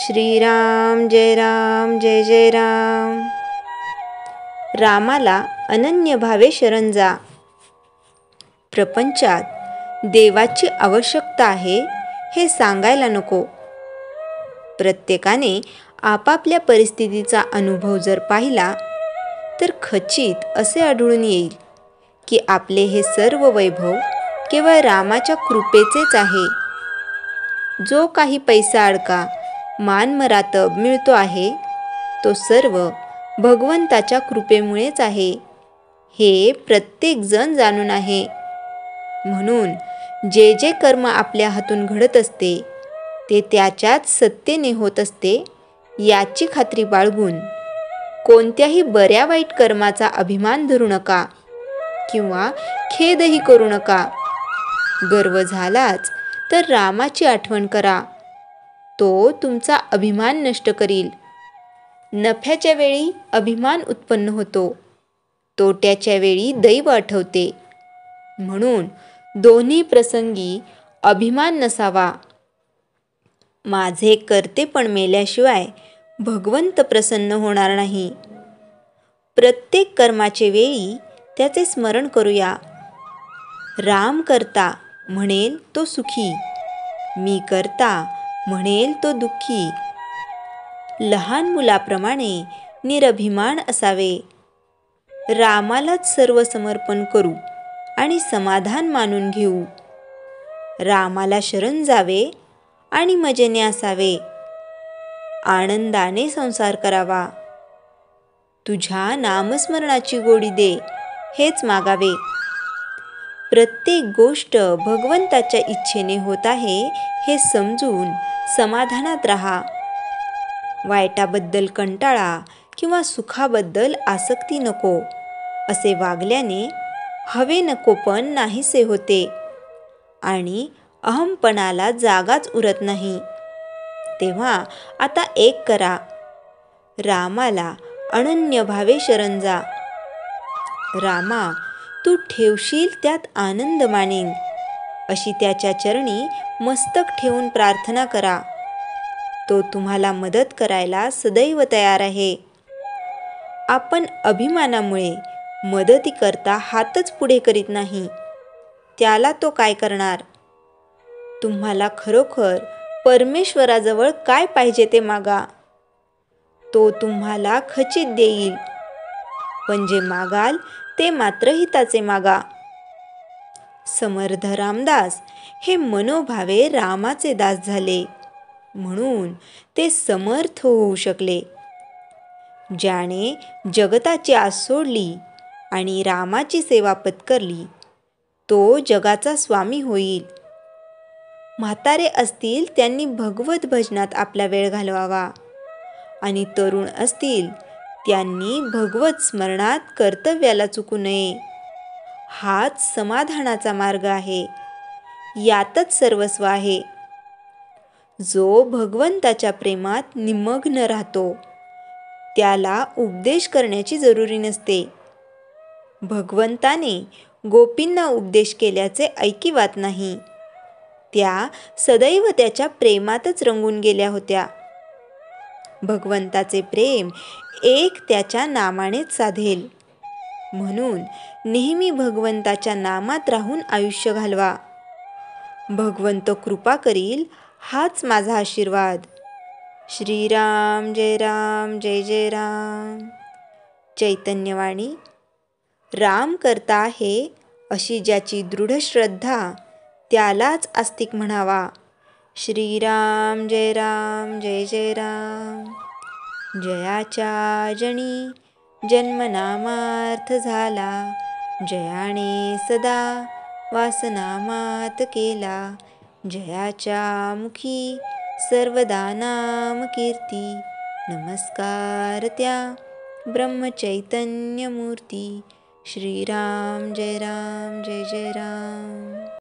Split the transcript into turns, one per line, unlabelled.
श्रीराम जय जय राम। रामाला अनन्य भावे शरण जा। प्रपंचात देवाची आवश्यकता आहे हे सांगायला नको। प्रत्येकाने आपापल्या परिस्थितीचा अनुभव जर पाहिला तर खचित असे आढळून येईल की आपले हे सर्व वैभव केवळ रामाच्या कृपेचेच आहे। जो काही पैसा अडका मानमरातब मिळतो आहे तो सर्व भगवंताच्या कृपेमुळेच आहे हे प्रत्येक जण जाणून आहे। म्हणून जे जे कर्म आपल्या हातून घडत असते ते त्याच्याच सत्तेने होत असते याची खात्री बाळगून कोणत्याही बऱ्या वाईट कर्माचा अभिमान धरू नका किंवा खेदही करू नका। गर्व झालाच तर रामाची आठवण करा, तो तुमचा अभिमान नष्ट करील। नफ्याच्या वेळी अभिमान उत्पन्न होतो, तोट्याच्या वेळी दैव आठवते। म्हणून दोन्ही प्रसंगी अभिमान नसावा। माझे कर्तेपण मेल्याशिवाय भगवंत प्रसन्न होणार नाही। प्रत्येक कर्माचे वेळी त्याचे स्मरण करूया। राम करता म्हणेल तो सुखी, मी करता म्हणेल तो दुःखी। लहान मुलाप्रमाणे निरभिमान असावे। रामालाच सर्व समर्पण करू आणि समाधान मानून घेऊ। रामाला शरण जावे आणि मजेने असावे। आनंदाने संसार करावा। तुझ्या नामस्मरणाची गोडी दे हेच मागावे। प्रत्येक गोष्ट भगवंताच्या इच्छेने होत आहे हे समजून समाधानात राहा। वाईटाबद्दल कंटाळा किंवा सुखाबद्दल आसक्ती नको। असे वागल्याने हवे नको पण नाहीसे होते आणि अहमपणाला जागाच उरत नाही। तेव्हा आता एक करा, रामाला अनन्य भावे शरण जा। रामा, तू ठेवशील त्यात आनंद मानेन अशी त्याच्या चरणी मस्तक ठेवून प्रार्थना करा। तो तुम्हाला मदत करायला सदैव तयार आहे। आपण अभिमानामुळे मदतीकरता हातच पुढे करीत नाही, त्याला तो काय करणार? तुम्हाला खरोखर परमेश्वराजवळ काय पाहिजे ते मागा, तो तुम्हाला खचित देईल। पण जे मागाल ते मात्र हिताचे मागा। समर्थ रामदास हे मनोभावे रामाचे दास झाले म्हणून ते समर्थ होऊ शकले। ज्याने जगताची आस सोडली आणि रामाची सेवा पत्करली तो जगाचा स्वामी होईल। म्हातारे असतील त्यांनी भगवत भजनात आपला वेळ घालवावा आणि तरुण असतील त्यांनी भगवत स्मरणात कर्तव्याला चुकू नये। हाच समाधानाचा मार्ग आहे, यातच सर्वस्व आहे। जो भगवंताच्या प्रेमात निमग्न राहतो त्याला उपदेश करण्याची जरुरी नसते। भगवंताने गोपींना उपदेश केल्याचे ऐकिवात नाही, त्या सदैव त्याच्या प्रेमातच रंगून गेल्या होत्या। भगवंताचे प्रेम एक त्याच्या नामानेच साधेल। म्हणून नेहमी भगवंताच्या नामात राहून आयुष्य घालवा। भगवंत कृपा करील हाच माझा आशीर्वाद। श्रीराम जय जय राम। चैतन्यवाणी। राम करता आहे अशी ज्याची दृढ श्रद्धा त्यालाच आस्तिक म्हणावा। श्रीराम जय जय राम। जयाच्या जणी जन्मनामार्थ झाला, जयाने सदा वासनामात केला। जयाच्या मुखी सर्वदा नाम कीर्ती, नमस्कार त्या ब्रह्मचैतन्य मूर्ती। श्रीराम जय जय राम।